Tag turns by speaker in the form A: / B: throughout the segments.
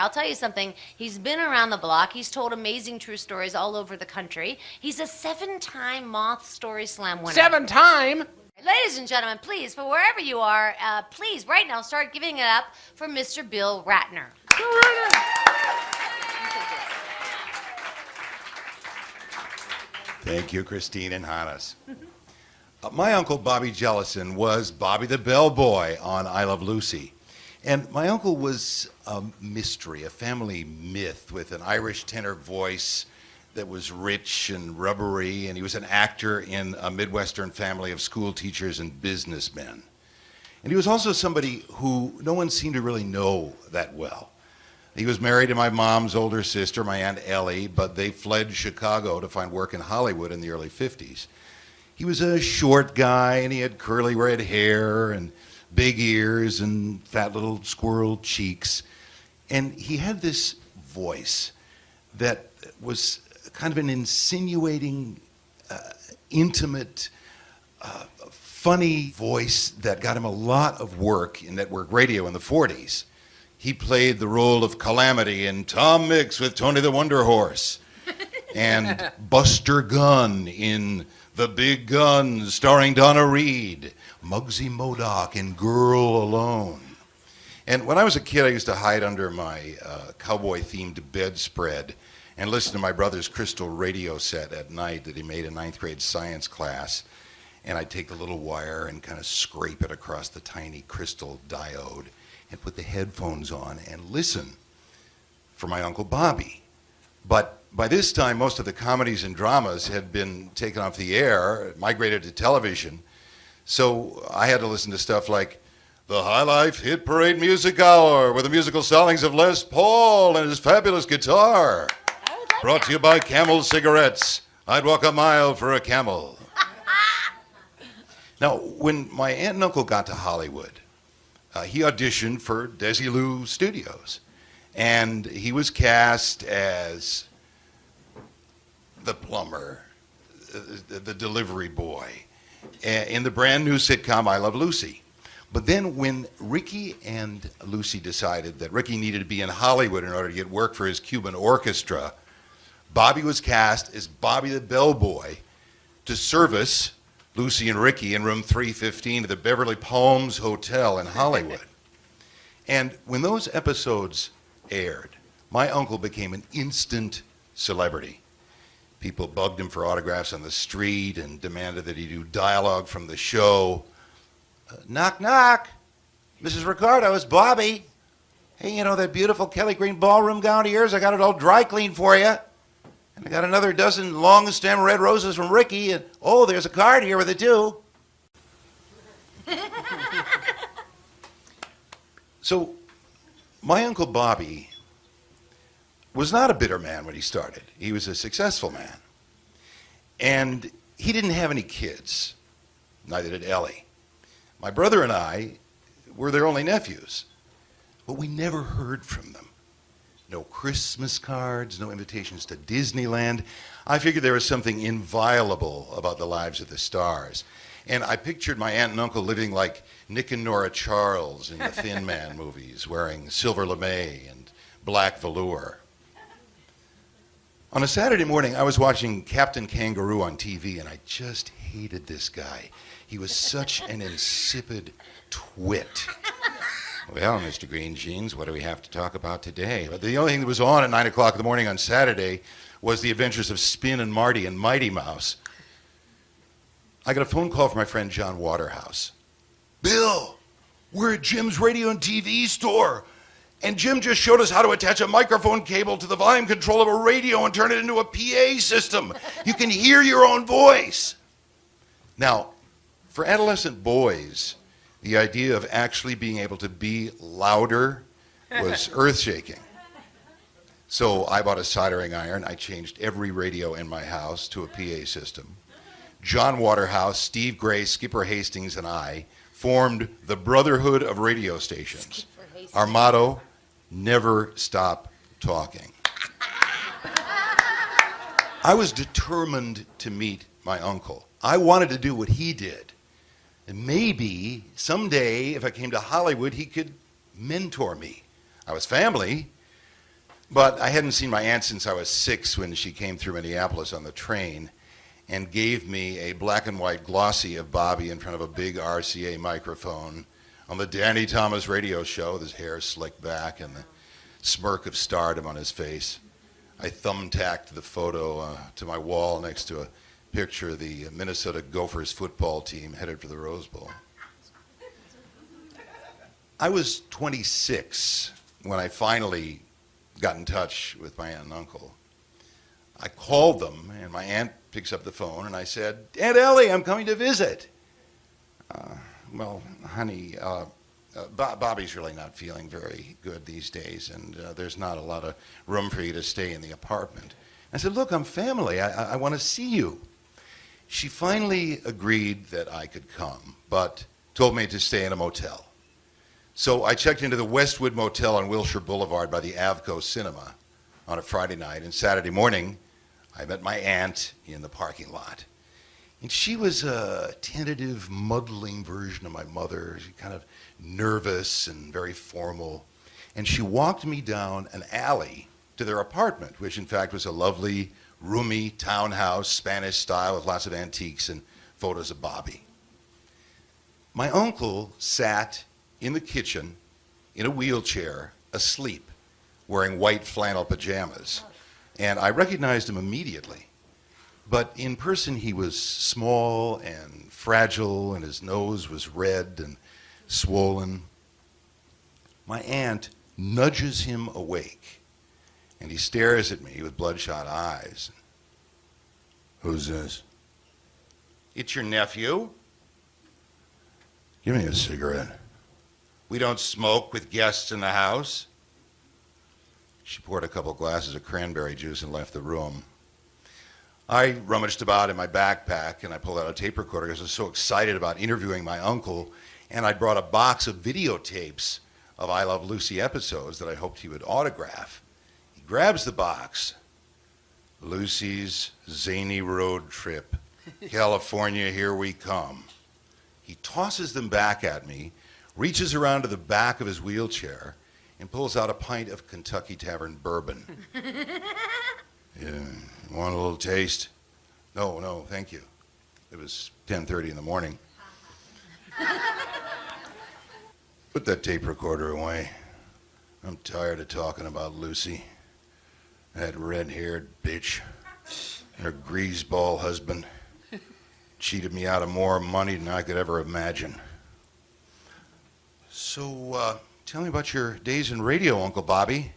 A: I'll tell you something. He's been around the block. He's told amazing true stories all over the country. He's a 7-time Moth Story Slam winner.
B: 7-time?
A: Ladies and gentlemen, please, for wherever you are, please, right now, start giving it up for Mr. Bill Ratner.
C: Thank you, Christine and Hannes. My uncle, Bobby Jellison, was Bobby the Bellboy on I Love Lucy. And my uncle was a mystery, a family myth with an Irish tenor voice that was rich and rubbery, and he was an actor in a Midwestern family of school teachers and businessmen. And he was also somebody who no one seemed to really know that well. He was married to my mom's older sister, my Aunt Ellie, but they fled Chicago to find work in Hollywood in the early 50s. He was a short guy, and he had curly red hair and big ears and fat little squirrel cheeks. And he had this voice that was kind of an insinuating, intimate, funny voice that got him a lot of work in network radio in the 40s. He played the role of Calamity in Tom Mix with Tony the Wonder Horse, and Buster Gunn in The Big Guns starring Donna Reed, Muggsy Modoc in Girl Alone. And when I was a kid, I used to hide under my cowboy-themed bedspread and listen to my brother's crystal radio set at night that he made in 9th grade science class. And I'd take the little wire and kind of scrape it across the tiny crystal diode and put the headphones on and listen for my Uncle Bobby. But by this time, most of the comedies and dramas had been taken off the air, migrated to television. So I had to listen to stuff like the High Life Hit Parade Music Hour with the musical stylings of Les Paul and his fabulous guitar. Brought to you by Camel Cigarettes. I'd walk a mile for a camel. Now, when my aunt and uncle got to Hollywood, he auditioned for Desilu Studios. And he was cast as the plumber, the delivery boy, in the brand new sitcom I Love Lucy. But then when Ricky and Lucy decided that Ricky needed to be in Hollywood in order to get work for his Cuban orchestra, Bobby was cast as Bobby the Bellboy to service Lucy and Ricky in room 315 of the Beverly Palms Hotel in Hollywood. And when those episodes aired, my uncle became an instant celebrity. People bugged him for autographs on the street and demanded that he do dialogue from the show. Knock, knock. Mrs. Ricardo, it's Bobby. Hey, you know that beautiful Kelly Green ballroom gown of yours? I got it all dry cleaned for you. And I got another dozen long stem red roses from Ricky. And oh, there's a card here with it too. So, my Uncle Bobby was not a bitter man when he started. He was a successful man. And he didn't have any kids. Neither did Ellie. My brother and I were their only nephews. But we never heard from them. No Christmas cards, no invitations to Disneyland. I figured there was something inviolable about the lives of the stars. And I pictured my aunt and uncle living like Nick and Nora Charles in the Thin Man movies, wearing silver lame and black velour. On a Saturday morning, I was watching Captain Kangaroo on TV, and I just hated this guy. He was such an insipid twit. Well, Mr. Green Jeans, what do we have to talk about today? But the only thing that was on at 9 o'clock in the morning on Saturday was the adventures of Spin and Marty and Mighty Mouse. I got a phone call from my friend John Waterhouse. Bill, we're at Jim's radio and TV store, and Jim just showed us how to attach a microphone cable to the volume control of a radio and turn it into a PA system. You can hear your own voice. Now, for adolescent boys, the idea of actually being able to be louder was earth-shaking. So I bought a soldering iron. I changed every radio in my house to a PA system. John Waterhouse, Steve Gray, Skipper Hastings, and I formed the Brotherhood of Radio Stations. Our motto, never stop talking. I was determined to meet my uncle. I wanted to do what he did. And maybe someday, if I came to Hollywood, he could mentor me. I was family, But I hadn't seen my aunt since I was 6 when she came through Minneapolis on the train and gave me a black and white glossy of Bobby in front of a big RCA microphone on the Danny Thomas radio show with his hair slicked back and the smirk of stardom on his face. I thumbtacked the photo to my wall next to a picture of the Minnesota Gophers football team headed for the Rose Bowl. I was 26 when I finally got in touch with my aunt and uncle. I called them, and my aunt picks up the phone, and I said, "Aunt Ellie, I'm coming to visit." Well, honey, Bobby's really not feeling very good these days, and there's not a lot of room for you to stay in the apartment. I said, "Look, I'm family. I want to see you." She finally agreed that I could come, but told me to stay in a motel. So I checked into the Westwood Motel on Wilshire Boulevard by the Avco Cinema on a Friday night, and Saturday morning I met my aunt in the parking lot. And she was a tentative, muddling version of my mother. She kind of nervous and very formal. And she walked me down an alley to their apartment, which in fact was a lovely, roomy townhouse, Spanish style, with lots of antiques and photos of Bobby. My uncle sat in the kitchen in a wheelchair, asleep, wearing white flannel pajamas. And I recognized him immediately. But in person, he was small and fragile, and his nose was red and swollen. My aunt nudges him awake, and he stares at me with bloodshot eyes. "Who's this?" "It's your nephew." "Give me a cigarette." "We don't smoke with guests in the house." She poured a couple glasses of cranberry juice and left the room. I rummaged about in my backpack, and I pulled out a tape recorder because I was so excited about interviewing my uncle, and I brought a box of videotapes of I Love Lucy episodes that I hoped he would autograph. He grabs the box. "Lucy's Zany Road Trip. California, here we come." He tosses them back at me, reaches around to the back of his wheelchair, and pulls out a pint of Kentucky Tavern bourbon. "Yeah, want a little taste?" No, thank you." It was 10:30 in the morning. "Put that tape recorder away. I'm tired of talking about Lucy. That red-haired bitch, her greaseball husband, cheated me out of more money than I could ever imagine. So, tell me about your days in radio, Uncle Bobby."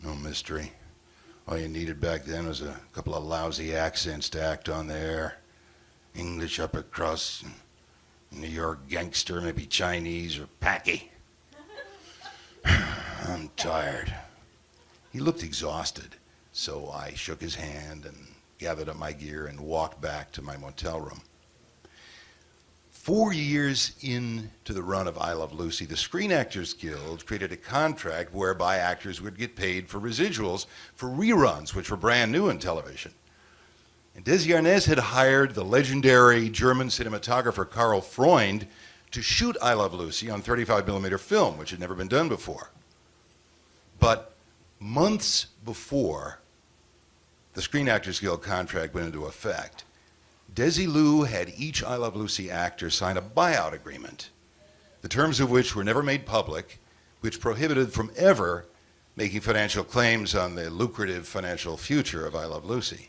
C: "No mystery. All you needed back then was a couple of lousy accents to act on the air. English upper crust, New York gangster, maybe Chinese or Packy. I'm tired." He looked exhausted, so I shook his hand and gathered up my gear and walked back to my motel room. 4 years into the run of I Love Lucy, the Screen Actors Guild created a contract whereby actors would get paid for residuals for reruns, which were brand new in television. And Desi Arnaz had hired the legendary German cinematographer Karl Freund to shoot I Love Lucy on 35mm film, which had never been done before. But months before the Screen Actors Guild contract went into effect, Desilu had each I Love Lucy actor sign a buyout agreement, the terms of which were never made public, which prohibited from ever making financial claims on the lucrative financial future of I Love Lucy.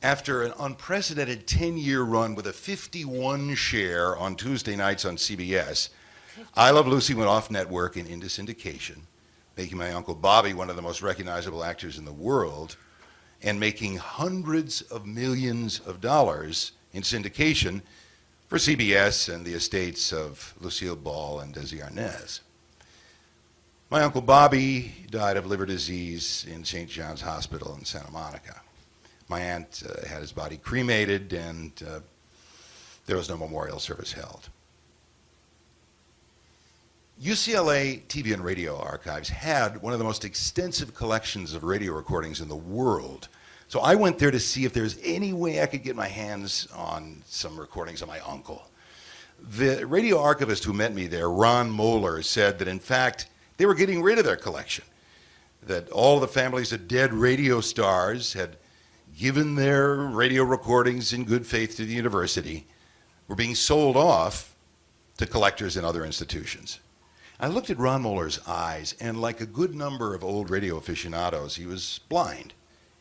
C: After an unprecedented 10-year run with a 51 share on Tuesday nights on CBS, I Love Lucy went off network and into syndication, making my Uncle Bobby one of the most recognizable actors in the world, and making hundreds of millions of dollars in syndication for CBS and the estates of Lucille Ball and Desi Arnaz. My Uncle Bobby died of liver disease in St. John's Hospital in Santa Monica. My aunt had his body cremated, and there was no memorial service held. UCLA TV and Radio Archives had one of the most extensive collections of radio recordings in the world. So I went there to see if there's any way I could get my hands on some recordings of my uncle. The radio archivist who met me there, Ron Moeller, said that in fact They were getting rid of their collection. That all the families of dead radio stars had given their radio recordings in good faith to the university were being sold off to collectors and other institutions. I looked at Ron Muller's eyes, and like a good number of old radio aficionados, he was blind,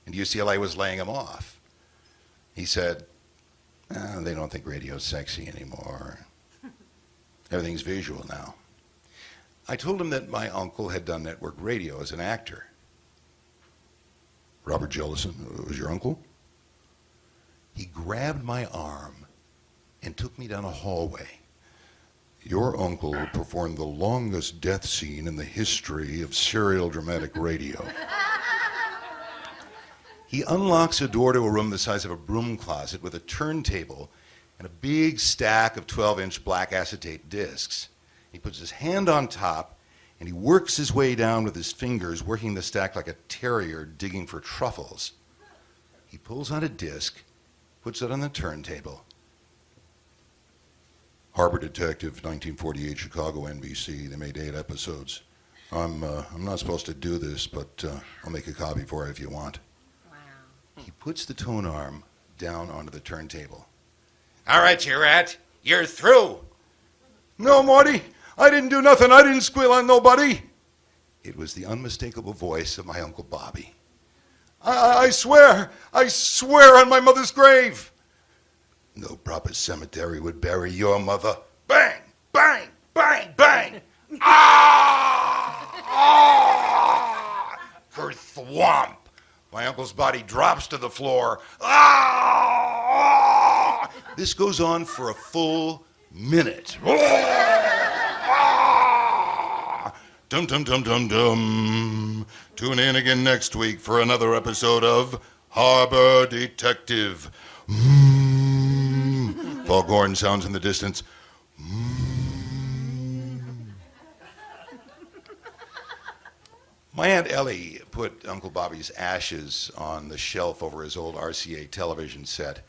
C: and UCLA was laying him off. He said, they don't think radio's sexy anymore. Everything's visual now. I told him that my uncle had done network radio as an actor. Robert Jellison was your uncle? He grabbed my arm and took me down a hallway. Your uncle performed the longest death scene in the history of serial dramatic radio. He unlocks a door to a room the size of a broom closet with a turntable and a big stack of 12-inch black acetate discs. He puts his hand on top and he works his way down with his fingers, working the stack like a terrier digging for truffles. He pulls out a disc, puts it on the turntable. Harbor Detective, 1948, Chicago, NBC. They made 8 episodes. I'm not supposed to do this, but I'll make a copy for you if you want.
A: Wow.
C: He puts the tone arm down onto the turntable. All right, you rat. You're through. No, Marty. I didn't do nothing. I didn't squeal on nobody. It was the unmistakable voice of my Uncle Bobby. I swear on my mother's grave. No proper cemetery would bury your mother. Bang, bang, bang, bang. Ah! Ah! Kerthwomp. My uncle's body drops to the floor. Ah! This goes on for a full minute. Dum dum dum dum dum. Tune in again next week for another episode of Harbor Detective. Foghorn sounds in the distance. My Aunt Ellie put Uncle Bobby's ashes on the shelf over his old RCA television set.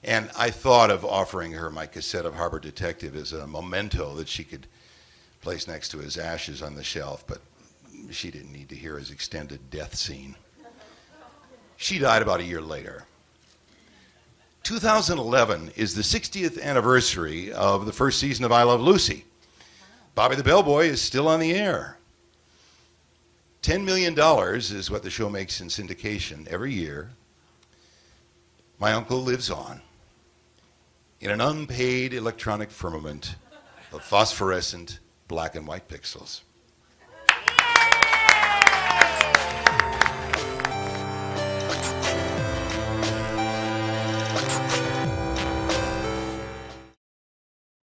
C: And I thought of offering her my cassette of Harbor Detective as a memento that she could place next to his ashes on the shelf, but she didn't need to hear his extended death scene. She died about a year later. 2011 is the 60th anniversary of the first season of I Love Lucy. Bobby the Bellboy is still on the air. $10 million is what the show makes in syndication every year. My uncle lives on in an unpaid electronic firmament of phosphorescent black and white pixels.